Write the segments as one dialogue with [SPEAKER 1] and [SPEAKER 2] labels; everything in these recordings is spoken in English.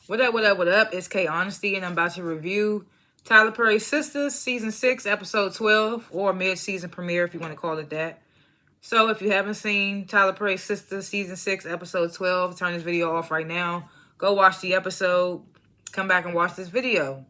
[SPEAKER 1] What up, what up, what up? It's K.Honesty, and I'm about to review Tyler Perry's Sistas, Season 6, Episode 12, or mid-season premiere, if you want to call it that. So, if you haven't seen Tyler Perry's Sistas, Season 6, Episode 12, turn this video off right now. Go watch the episode. Come back and watch this video.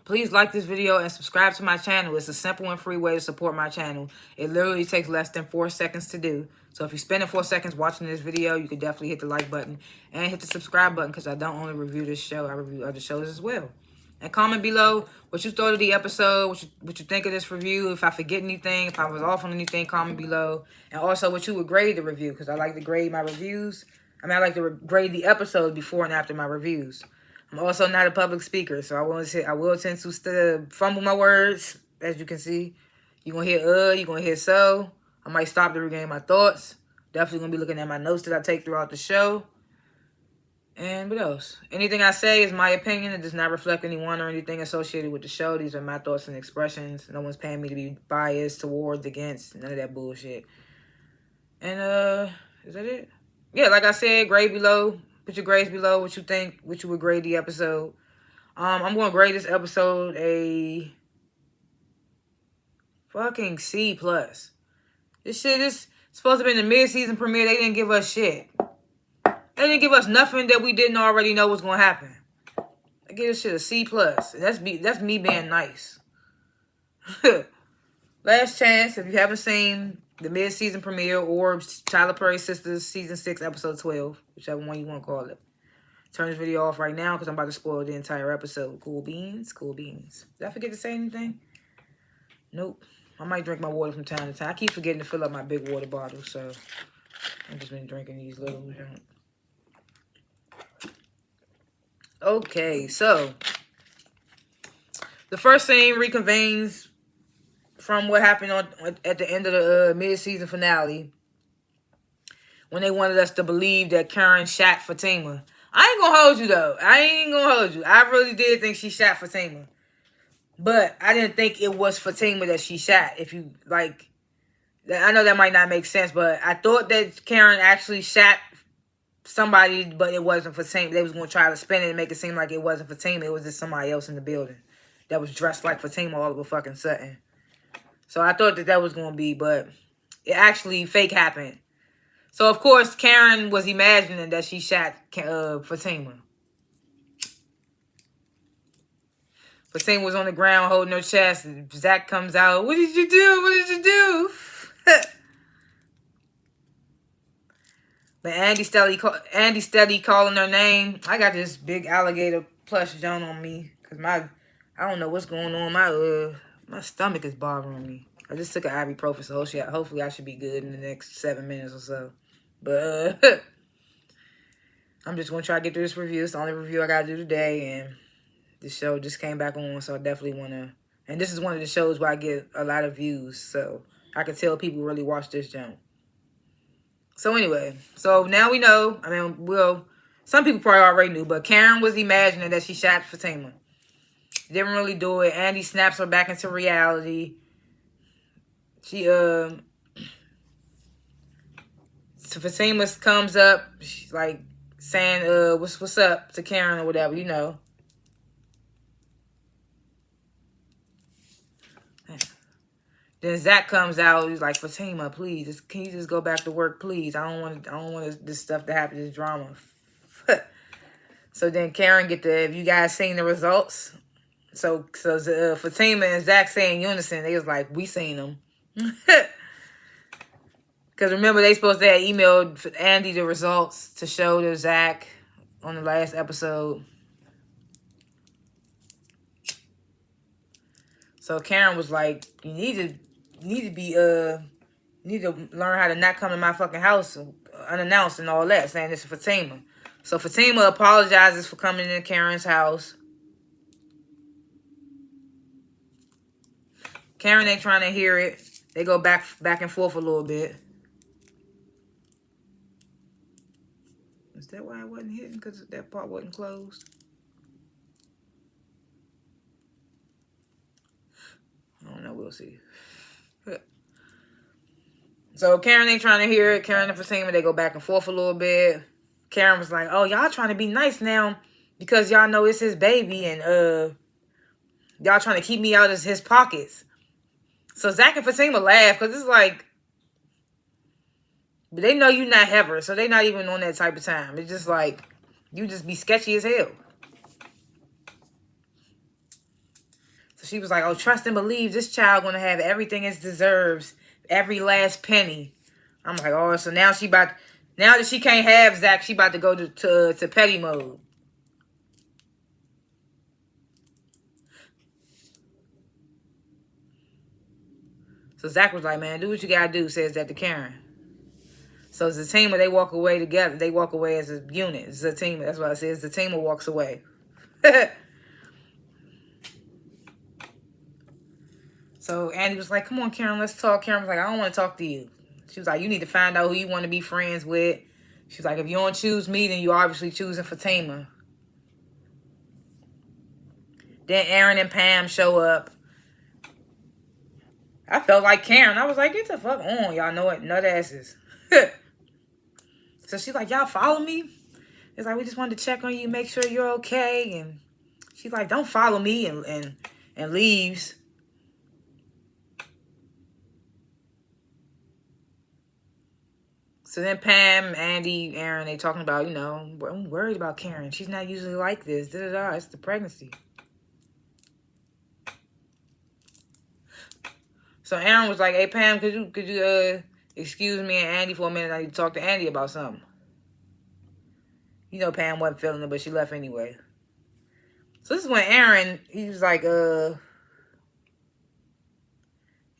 [SPEAKER 1] Please like this video and subscribe to my channel. It's a simple and free way to support my channel. It literally takes less than 4 seconds to do. So if you're spending 4 seconds watching this video, you can definitely hit the like button and hit the subscribe button, because I don't only review this show, I review other shows as well. And comment below what you thought of the episode, what you think of this review. If I forget anything, if I was off on anything, comment below. And also what you would grade the review, because I like to grade my reviews. I like to grade the episode before and after my reviews. I'm also not a public speaker, so I will tend to fumble my words, as you can see. You're going to hear you're going to hear so. I might stop to regain my thoughts. Definitely going to be looking at my notes that I take throughout the show. And what else? Anything I say is my opinion. It does not reflect anyone or anything associated with the show. These are my thoughts and expressions. No one's paying me to be biased, towards, against. None of that bullshit. And, is that it? Yeah, like I said, grade below. Put your grades below, what you think, what you would grade the episode. I'm going to grade this episode a fucking C+. This shit is supposed to be in the mid-season premiere. They didn't give us shit. They didn't give us nothing that we didn't already know was going to happen. I give this shit a C+. That's me being nice. Last chance, if you haven't seen the mid-season premiere or Tyler Perry's Sistas Season 6, Episode 12, whichever one you want to call it. Turn this video off right now because I'm about to spoil the entire episode. Cool beans, cool beans. Did I forget to say anything? Nope. I might drink my water from time to time. I keep forgetting to fill up my big water bottle, so I've just been drinking these little. Okay, so the first scene reconvenes from what happened at the end of the mid-season finale, when they wanted us to believe that Karen shot Fatima. I ain't gonna hold you, though. I ain't gonna hold you. I really did think she shot Fatima. But I didn't think it was Fatima that she shot. If you, like, I know that might not make sense, but I thought that Karen actually shot somebody, but it wasn't Fatima. They was gonna try to spin it and make it seem like it wasn't Fatima. It was just somebody else in the building that was dressed like Fatima all of a fucking sudden. So I thought that was going to be, but it actually fake happened. So, of course, Karen was imagining that she shot Fatima. Fatima was on the ground holding her chest, and Zach comes out. What did you do? What did you do? But Andy steady calling her name. I got this big alligator plush Joan on me because I don't know what's going on. My stomach is bothering me. I just took an ibuprofen, so hopefully I should be good in the next 7 minutes or so. But I'm just going to try to get through this review. It's the only review I got to do today, and this show just came back on, so I definitely want to. And this is one of the shows where I get a lot of views, so I can tell people really watch this jump. So anyway, so now we know. I mean, well, some people probably already knew, but Karen was imagining that she shot Fatima. Didn't really do it. Andy snaps her back into reality. She, so Fatima comes up, she's like saying, what's up to Karen or whatever, you know. Then Zach comes out, he's like, Fatima, please, can you just go back to work, please? I don't want this stuff to happen, this drama. So then Karen if you guys seen the results? So Fatima and Zach say in unison, they was like, we seen them. Because remember, they supposed to have emailed Andy the results to show to Zach on the last episode. So Karen was like, you need to learn how to not come to my fucking house unannounced and all that, saying this is Fatima. So Fatima apologizes for coming into Karen's house. Karen ain't trying to hear it. They go back and forth a little bit. Is that why I wasn't hitting? Because that part wasn't closed? I don't know. We'll see. So Karen ain't trying to hear it. Karen and Fatima, they go back and forth a little bit. Karen was like, oh, y'all trying to be nice now. because y'all know it's his baby, and y'all trying to keep me out of his pockets. So Zach and Fatima laugh because it's like, but they know you not ever, so they not even on that type of time. It's just like, you just be sketchy as hell. So she was like, oh, trust and believe this child gonna have everything it deserves, every last penny. I'm like, oh, so now now that she can't have Zach, she about to go to petty mode. So Zach was like, man, do what you gotta do, says that to Karen. So Zatima, they walk away together. They walk away as a unit. Zatima, that's what I said. Zatima walks away. So Andy was like, come on, Karen, let's talk. Karen was like, I don't want to talk to you. She was like, you need to find out who you want to be friends with. She was like, if you don't choose me, then you obviously choosing Fatima. Then Aaron and Pam show up. I felt like Karen. I was like, get the fuck on. Y'all know it. Nut asses. So she's like, y'all follow me? It's like, we just wanted to check on you, make sure you're okay. And she's like, don't follow me, and leaves. So then Pam, Andy, Aaron, they talking about, I'm worried about Karen. She's not usually like this. Da-da-da. It's the pregnancy. So Aaron was like, hey, Pam, could you excuse me and Andy for a minute? I need to talk to Andy about something. Pam wasn't feeling it, but she left anyway. So this is when Aaron, he was like, he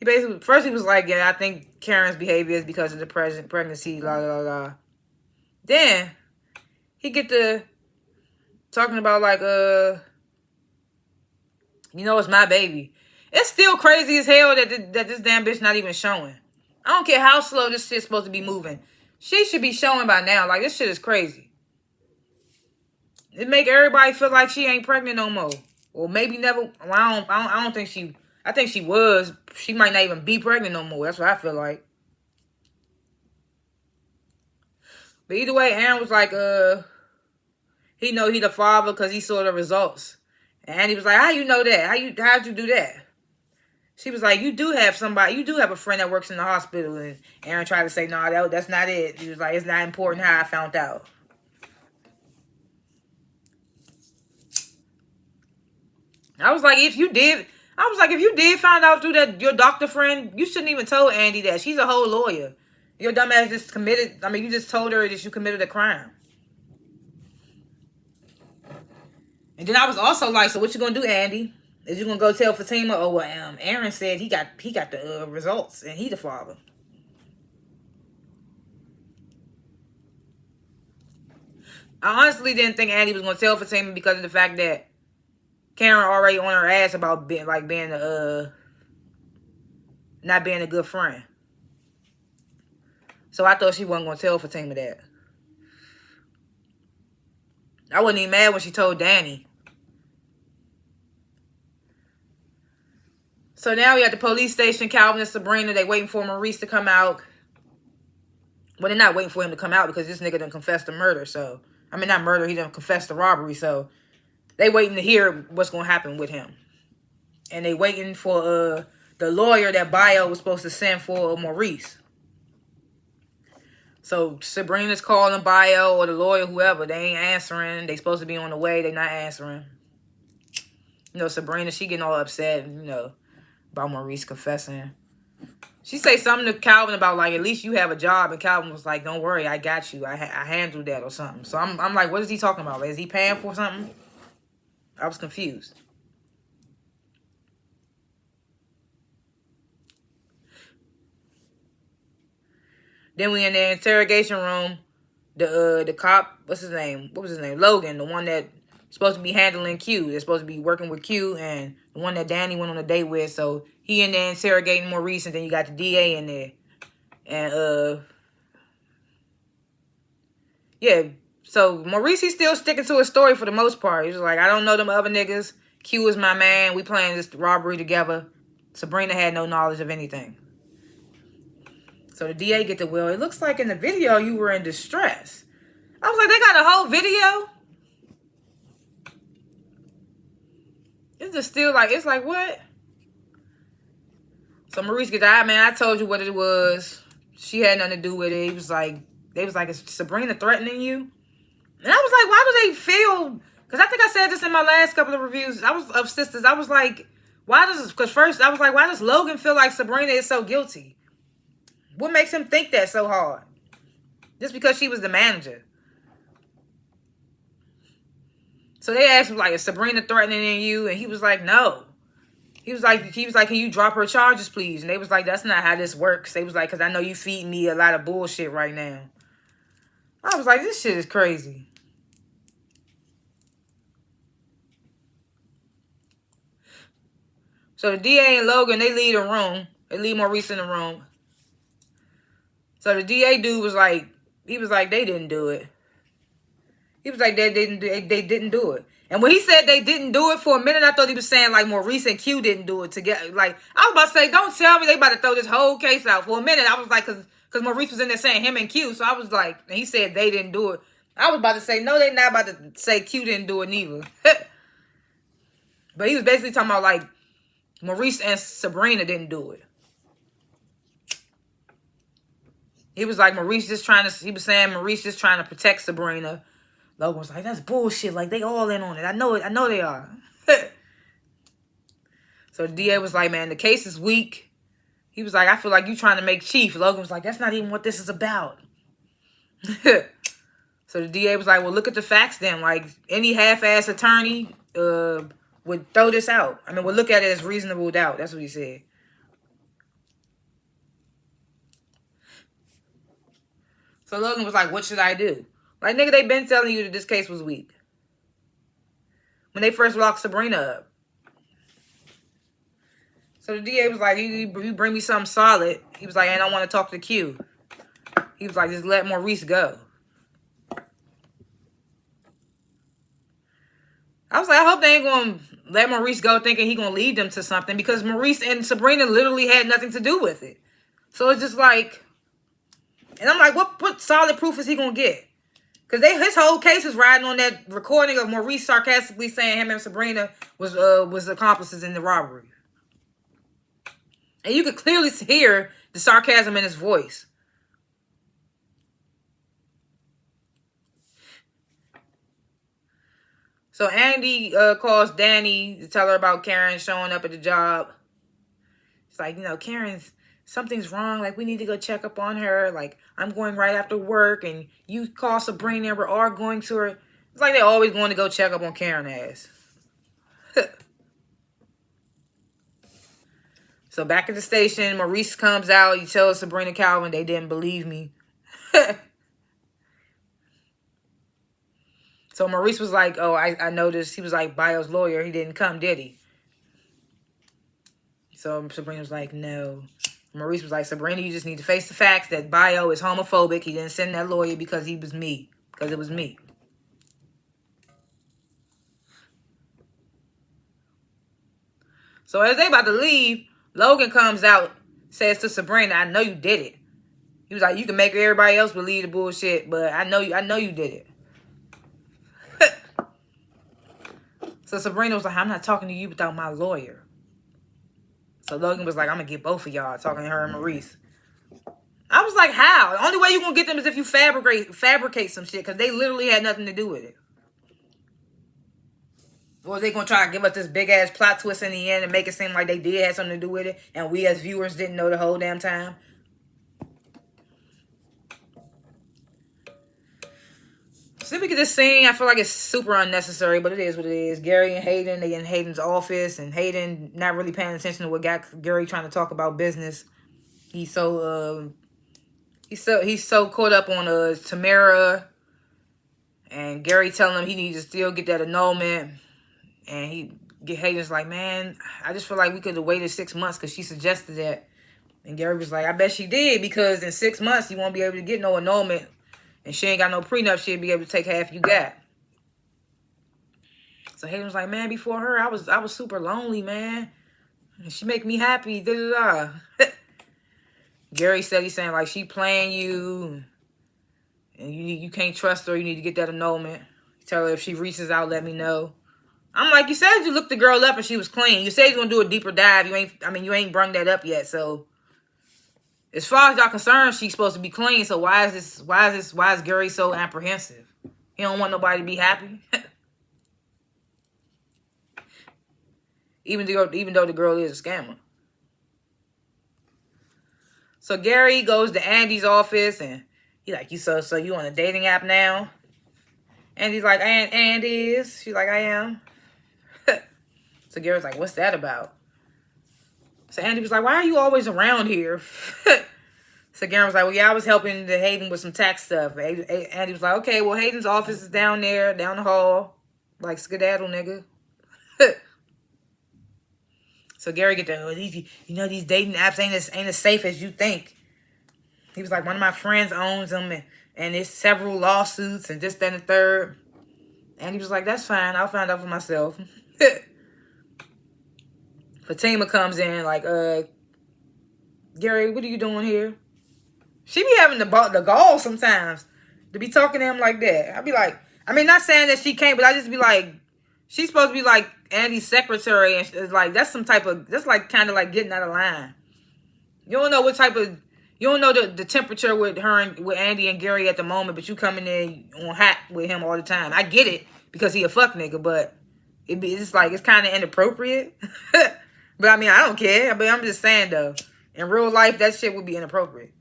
[SPEAKER 1] basically, first he was like, yeah, I think Karen's behavior is because of the pregnancy, la, la, la. Then he get to talking about like, it's my baby. It's still crazy as hell that this damn bitch not even showing. I don't care how slow this shit's supposed to be moving. She should be showing by now. Like, this shit is crazy. It make everybody feel like she ain't pregnant no more. Or maybe never. Well, I don't think she. I think she was. She might not even be pregnant no more. That's what I feel like. But either way, Aaron was like, he know he the father because he saw the results. And he was like, how you know that? How'd you do that? She was like, you do have a friend that works in the hospital. And Aaron tried to say, no, that's not it. He was like, it's not important how I found out. I was like, if you did find out through your doctor friend, you shouldn't even told Andy that. She's a whole lawyer. Your dumb ass just you just told her that you committed a crime. And then I was also like, so what you gonna do, Andy? Is you gonna go tell Fatima, oh, well, Aaron said he got the results and he the father. I honestly didn't think Andy was gonna tell Fatima because of the fact that Karen already on her ass about being not being a good friend. So I thought she wasn't gonna tell Fatima that. I wasn't even mad when she told Danny. So now we at the police station. Calvin and Sabrina, they waiting for Maurice to come out. Well, they're not waiting for him to come out because this nigga done confessed to murder. So, not murder, he done confessed to robbery. So, they waiting to hear what's going to happen with him. And they waiting for the lawyer that Bio was supposed to send for Maurice. So, Sabrina's calling Bio or the lawyer, whoever. They ain't answering. They supposed to be on the way. They not answering. Sabrina, she getting all upset, about Maurice confessing. She say something to Calvin about, like, at least you have a job. And Calvin was like, don't worry, I got you. I handled that or something. So I'm like, what is he talking about? Is he paying for something? I was confused. Then we in the interrogation room. The cop, what's his name? What was his name? Logan, the one that supposed to be handling Q. They're supposed to be working with Q, and the one that Danny went on a date with. So he in there interrogating Maurice, and then you got the DA in there. And yeah, so Maurice, he's still sticking to his story for the most part. He's like, I don't know them other niggas. Q is my man. We playing this robbery together. Sabrina had no knowledge of anything. So the DA get the will. It looks like in the video you were in distress. I was like, they got a whole video? just still like, it's like, what? So Maurice gets out, man, I told you what it was. She had nothing to do with it. He was like, they was like, is Sabrina threatening you? And I was like, why do they feel? Because I think I said this in my last couple of reviews. I was of Sistas. I was like, because first I was like, why does Logan feel like Sabrina is so guilty? What makes him think that so hard? Just because she was the manager. So they asked him, like, is Sabrina threatening you? And he was like, no. He was like, can you drop her charges, please? And they was like, that's not how this works. They was like, because I know you feeding me a lot of bullshit right now. I was like, this shit is crazy. So the DA and Logan, they leave the room. They leave Maurice in the room. So the DA dude was like, he was like, they didn't do it. He was like, they didn't do it. And when he said they didn't do it, for a minute, I thought he was saying, like, Maurice and Q didn't do it together. Like, I was about to say, don't tell me they about to throw this whole case out. For a minute, I was like, because Maurice was in there saying him and Q. So I was like, and he said they didn't do it. I was about to say, no, they not about to say Q didn't do it neither. But he was basically talking about, like, Maurice and Sabrina didn't do it. He was like, Maurice just trying to, he was saying Maurice just trying to protect Sabrina. Logan was like, that's bullshit. Like, they all in on it. I know they are. So the DA was like, man, the case is weak. He was like, I feel like you trying to make chief. Logan was like, that's not even what this is about. So the DA was like, well, look at the facts then. Like, any half-ass attorney would throw this out. I mean, we'll look at it as reasonable doubt. That's what he said. So Logan was like, what should I do? Like, nigga, they been telling you that this case was weak. When they first locked Sabrina up. So the DA was like, you bring me something solid. He was like, I don't want to talk to Q. He was like, just let Maurice go. I was like, I hope they ain't going to let Maurice go thinking he going to lead them to something. Because Maurice and Sabrina literally had nothing to do with it. So it's just like... And I'm like, what solid proof is he going to get? Because his whole case is riding on that recording of Maurice sarcastically saying him and Sabrina was accomplices in the robbery. And you could clearly hear the sarcasm in his voice. So Andy calls Danny to tell her about Karen showing up at the job. It's like, Karen's... something's wrong. Like, we need to go check up on her. Like, I'm going right after work, and you call Sabrina, and we're all going to her. It's like they're always going to go check up on Karen ass. So back at the station, Maurice comes out. He tells Sabrina Calvin they didn't believe me. So Maurice was like, oh, I noticed. He was like, Bio's lawyer. He didn't come, did he? So Sabrina was like, no. Maurice was like, Sabrina, you just need to face the facts that Bio is homophobic. He didn't send that lawyer because it was me. So as they about to leave, Logan comes out, says to Sabrina, I know you did it. He was like, you can make everybody else believe the bullshit, but I know you did it. So Sabrina was like, I'm not talking to you without my lawyer. So Logan was like, I'm going to get both of y'all, talking to her and Maurice. I was like, how? The only way you're going to get them is if you fabricate some shit, because they literally had nothing to do with it. Or they going to try to give us this big-ass plot twist in the end and make it seem like they did have something to do with it, and we as viewers didn't know the whole damn time. So then we get this scene. I feel like it's super unnecessary, but it is what it is. Gary and Hayden, they in Hayden's office, and Hayden not really paying attention to what got Gary trying to talk about business. He's so caught up on Tamara, and Gary telling him he needs to still get that annulment. And Hayden's like, man, I just feel like we could have waited 6 months because she suggested that. And Gary was like, I bet she did, because in 6 months you won't be able to get no annulment. And she ain't got no prenup. She'll be able to take half you got. So Hayden was like, man, before her, I was super lonely, man. And she make me happy. Da, da, da. Gary said he's saying, like, she playing you. And you can't trust her. You need to get that annulment. Tell her if she reaches out, let me know. I'm like, you said you looked the girl up and she was clean. You said you're gonna do a deeper dive. You ain't brung that up yet. So as far as y'all concerned, she's supposed to be clean. So why is Gary so apprehensive? He don't want nobody to be happy. even though the girl is a scammer. So Gary goes to Andy's office and he's like, so you on a dating app now? Andy's like, Andy is. She's like, I am. So Gary's like, what's that about? So Andy was like, why are you always around here? So Gary was like, well, yeah, I was helping Hayden with some tax stuff. Andy was like, okay, well, Hayden's office is down there, down the hall. Like, skedaddle, nigga. So Gary get there, these dating apps ain't as safe as you think. He was like, one of my friends owns them, and it's several lawsuits and this, that, and the third. And he was like, that's fine. I'll find out for myself. Fatima comes in like, Gary, what are you doing here? She be having the gall sometimes to be talking to him like that. I'd be like, not saying that she can't, but I just be like, she's supposed to be like Andy's secretary, and it's like that's like kind of like getting out of line. You don't know you don't know the temperature with her and with Andy and Gary at the moment, but you coming in on hot with him all the time. I get it because he a fuck nigga, but it's kind of inappropriate. But I don't care. But I'm just saying though, in real life that shit would be inappropriate.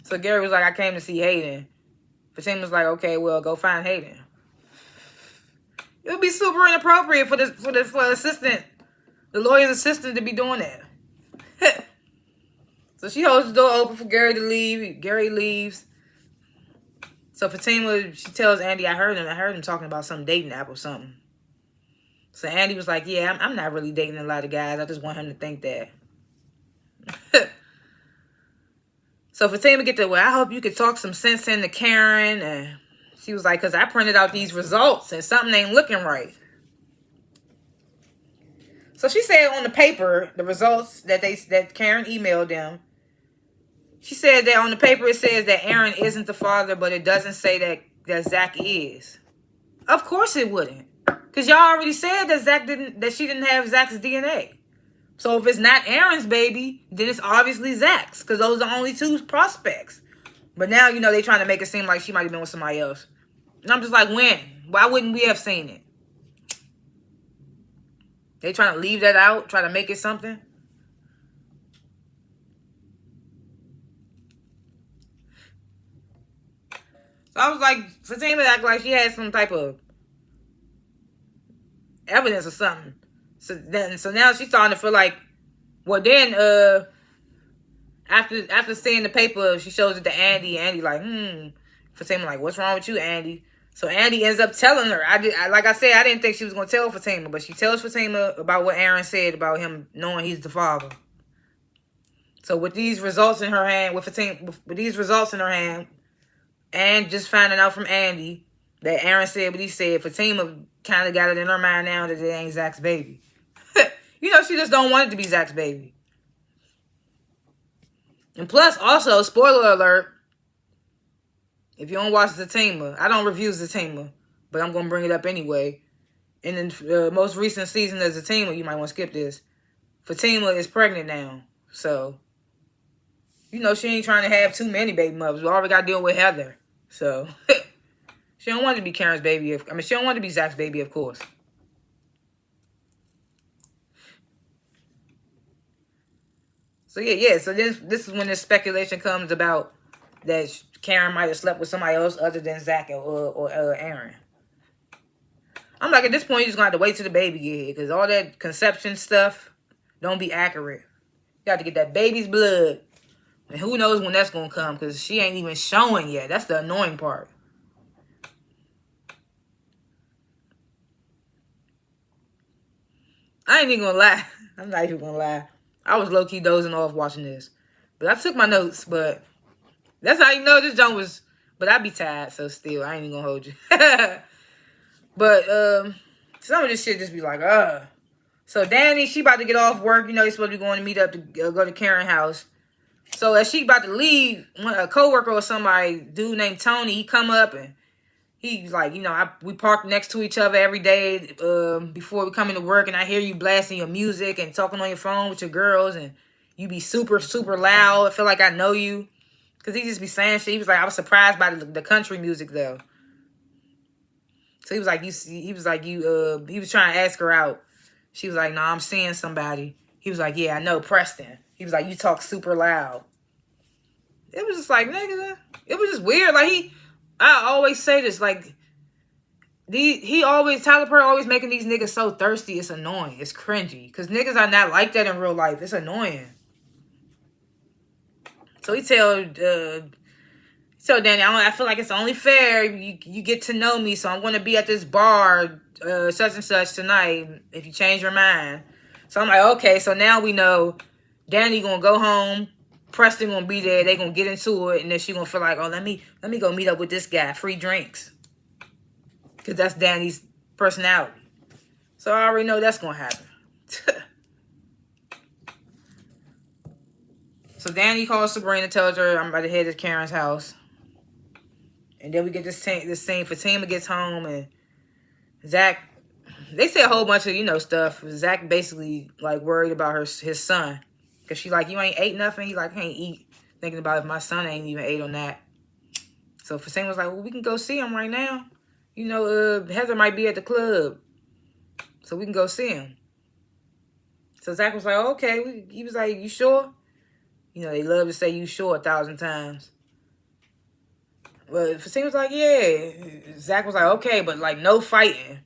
[SPEAKER 1] So Gary was like, I came to see Hayden. Fatima was like, okay, well, go find Hayden. It would be super inappropriate for the lawyer's assistant to be doing that. So she holds the door open for Gary to leave. Gary leaves. So Fatima, she tells Andy, I heard him talking about some dating app or something. So Andy was like, yeah, I'm not really dating a lot of guys. I just want him to think that. So Fatima get to, well, I hope you could talk some sense into Karen. And she was like, because I printed out these results and something ain't looking right. So she said on the paper, the results that Karen emailed them, she said that on the paper it says that Aaron isn't the father, but it doesn't say that Zach is. Of course it wouldn't. Because y'all already said that she didn't have Zach's DNA. So if it's not Aaron's baby, then it's obviously Zach's. Because those are the only two prospects. But now, they trying to make it seem like she might have been with somebody else. And I'm just like, when? Why wouldn't we have seen it? They trying to leave that out? Try to make it something? So I was like, Fatima act like she had some type of evidence or something. So now she's starting to feel like, well then, after seeing the paper, she shows it to Andy. Andy like, Fatima like, what's wrong with you, Andy? So Andy ends up telling her. Like I said, I didn't think she was gonna tell Fatima, but she tells Fatima about what Aaron said about him knowing he's the father. So with these results in her hand, and just finding out from Andy that Aaron said what he said, Fatima kind of got it in her mind now that it ain't Zach's baby. She just don't want it to be Zach's baby. And plus, also, spoiler alert, if you don't watch Zatima, I don't review Zatima, but I'm going to bring it up anyway. In the most recent season of Zatima, you might want to skip this, Fatima is pregnant now. So, she ain't trying to have too many baby mothers. We already got to deal with Heather. So, she don't want it to be Karen's baby. She don't want it to be Zach's baby, of course. So, yeah. So, this is when this speculation comes about that Karen might have slept with somebody else other than Zach or Aaron. I'm like, at this point, you're just going to have to wait till the baby get here. Because all that conception stuff don't be accurate. You got to get that baby's blood. And who knows when that's going to come. Because she ain't even showing yet. That's the annoying part. I ain't even going to lie. I'm not even going to lie. I was low-key dozing off watching this. But I took my notes. But that's how you know this junk was... But I be tired. So still, I ain't even going to hold you. But some of this shit just be like, So Danny, she about to get off work. He's supposed to be going to meet up to go to Karen's house. So as she about to leave, a coworker or somebody, dude named Tony, he come up and He's like, we park next to each other every day before we come into work, and I hear you blasting your music and talking on your phone with your girls, and you be super, super loud. I feel like I know you. Because he just be saying shit. He was like, I was surprised by the country music, though. So he was like, he was trying to ask her out. She was like, I'm seeing somebody. He was like, yeah, I know, Preston. He was like, you talk super loud. It was just like, nigga, it was just weird. Like, I always say this, like, Tyler Perry always making these niggas so thirsty. It's annoying. It's cringy. Because niggas are not like that in real life. It's annoying. So he tell Danny, I feel like it's only fair you get to know me, so I'm going to be at this bar such and such tonight if you change your mind. So I'm like, okay, so now we know Danny going to go home, Preston going to be there, they going to get into it, and then she going to feel like, oh, let me go meet up with this guy, free drinks. Because that's Danny's personality. So I already know that's going to happen. So Danny calls Sabrina, tells her, I'm about to head to Karen's house. And then we get this scene. Fatima gets home, and Zach, they say a whole bunch of, stuff. Zach basically, like, worried about his son. Because she's like, you ain't ate nothing? He's like, I can't eat. Thinking about if my son ain't even ate on that. So Fatima was like, well, we can go see him right now. Heather might be at the club. So we can go see him. So Zach was like, okay. He was like, you sure? They love to say you sure 1,000 times. But Fatima was like, yeah. Zach was like, okay, but like no fighting.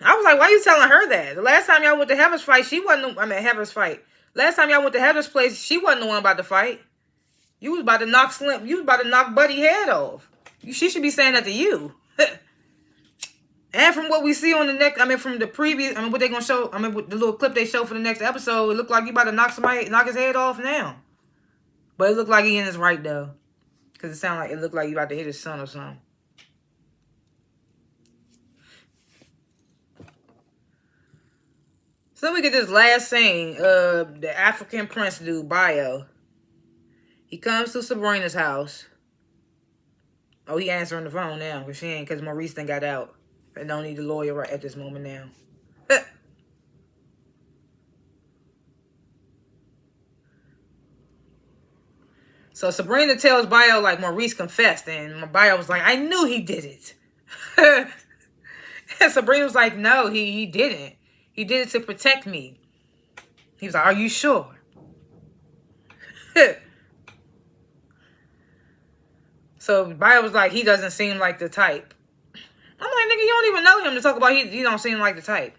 [SPEAKER 1] I was like, why you telling her that? The last time y'all went to Heather's fight, Heather's fight. Last time y'all went to Heather's place, she wasn't the one about to fight. You was about to knock Buddy head off. She should be saying that to you. And from what we see on the next, from the previous, what they gonna show, with the little clip they show for the next episode, it looked like you about to knock his head off now. But it looked like he in his right though. Because it looked like he about to hit his son or something. So then we get this last scene. The African prince dude, Bio. He comes to Sabrina's house. Oh, he answering the phone now. Because Maurice done got out. And don't need the lawyer right at this moment now. So Sabrina tells Bio, like, Maurice confessed. And Bio was like, I knew he did it. And Sabrina was like, no, he didn't. He did it to protect me. He was like, are you sure? So Bio was like, he doesn't seem like the type. I'm like, nigga, you don't even know him to talk about he don't seem like the type.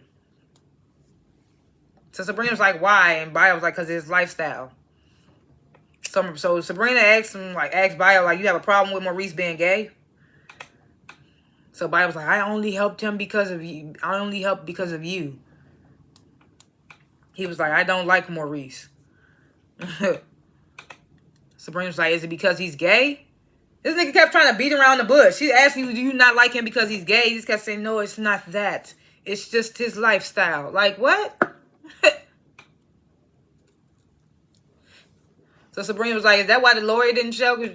[SPEAKER 1] So Sabrina was like, why? And Bio was like, because of his lifestyle. So Sabrina asked Bio, like, you have a problem with Maurice being gay? So Bio was like, I only helped him because of you. I only helped because of you. He was like, I don't like Maurice. Sabrina was like, is it because he's gay? This nigga kept trying to beat around the bush. She asked me, do you not like him because he's gay? He just kept saying, no, it's not that. It's just his lifestyle. Like, what? So Sabrina was like, is that why the lawyer didn't show?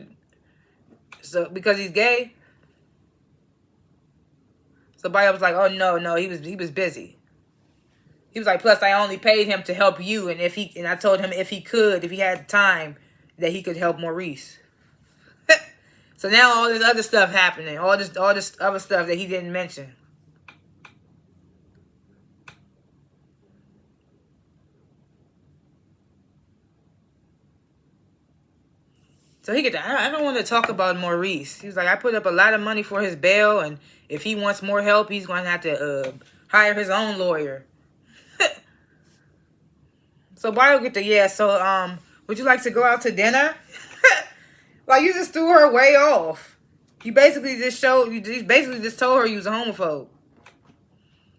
[SPEAKER 1] So because he's gay? So Bio was like, oh no, he was busy. He was like, plus I only paid him to help you, and I told him if he had time, that he could help Maurice. So now all this other stuff happening, all this other stuff that he didn't mention. So I don't want to talk about Maurice. He was like, I put up a lot of money for his bail, and if he wants more help, he's going to have to hire his own lawyer. So Bio get the, would you like to go out to dinner? Like, you just threw her way off. You basically just told her you was a homophobe.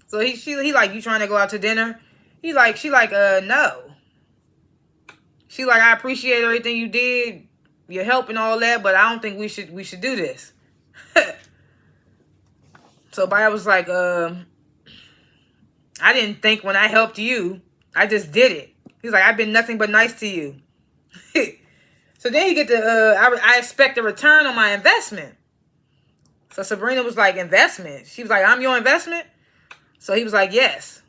[SPEAKER 1] So he like, you trying to go out to dinner? She like, no. She like, I appreciate everything you did, your help and all that, but I don't think we should do this. So Bio was like, I didn't think when I helped you, I just did it. He's like, I've been nothing but nice to you. So then he get I expect a return on my investment. So Sabrina was like, investment. She was like, I'm your investment? So he was like, yes.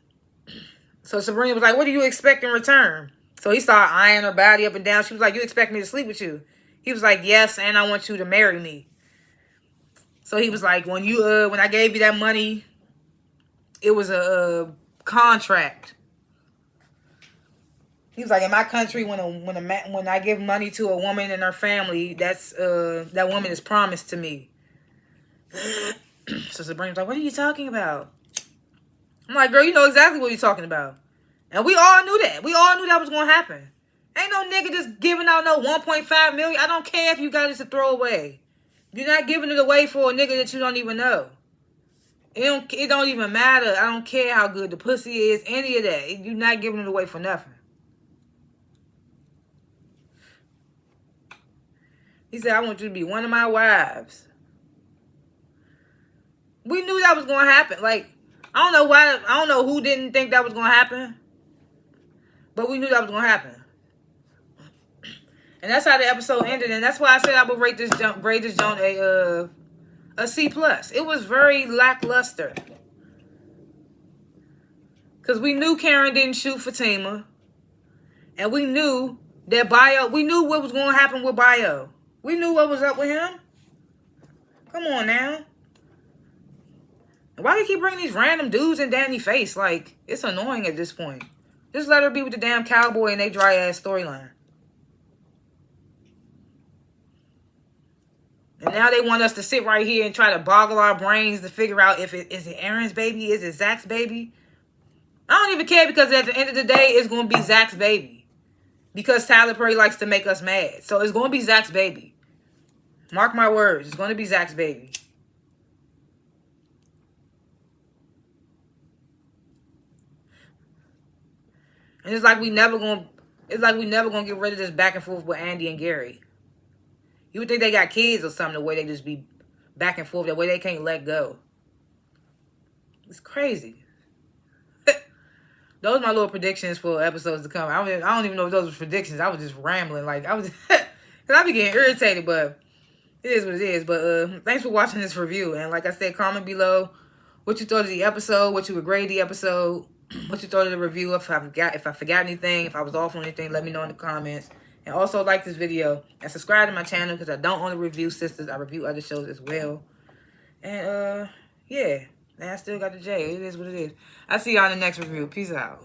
[SPEAKER 1] So Sabrina was like, what do you expect in return? So he started eyeing her body up and down. She was like, you expect me to sleep with you? He was like, yes, and I want you to marry me. So he was like, when I gave you that money, it was a contract. He was like, in my country, when I give money to a woman and her family, that woman is promised to me. So Sabrina's like, what are you talking about? I'm like, girl, you know exactly what you're talking about. And we all knew that. We all knew that was going to happen. Ain't no nigga just giving out no 1.5 million. I don't care if you got it to throw away. You're not giving it away for a nigga that you don't even know. It don't even matter. I don't care how good the pussy is, any of that. You're not giving it away for nothing. He said, I want you to be one of my wives. We knew that was going to happen. Like, I don't know who didn't think that was going to happen. But we knew that was going to happen. And that's how the episode ended. And that's why I said I would rate this joint a C+. It was very lackluster. Because we knew Karen didn't shoot Fatima. And we knew that we knew what was going to happen with Bio. We knew what was up with him. Come on now. Why do you keep bringing these random dudes in Danny's face? Like, it's annoying at this point. Just let her be with the damn cowboy and they dry ass storyline. And now they want us to sit right here and try to boggle our brains to figure out is it Aaron's baby? Is it Zach's baby? I don't even care because at the end of the day, it's going to be Zach's baby. Because Tyler Perry likes to make us mad. So it's going to be Zach's baby. Mark my words. It's going to be Zach's baby. And it's like we never gonna get rid of this back and forth with Andy and Gary. You would think they got kids or something, the way they just be back and forth, the way they can't let go. It's crazy. Those are my little predictions for episodes to come. I don't even know if those were predictions. I was just rambling. Like, I was, because I be getting irritated, but it is what it is. But thanks for watching this review. And like I said, comment below what you thought of the episode, what you would grade the episode, what you thought of the review. If I forgot anything, if I was off on anything, let me know in the comments. And also like this video and subscribe to my channel because I don't only review Sistas. I review other shows as well. And yeah. Man, I still got the J. It is what it is. I'll see y'all in the next review. Peace out.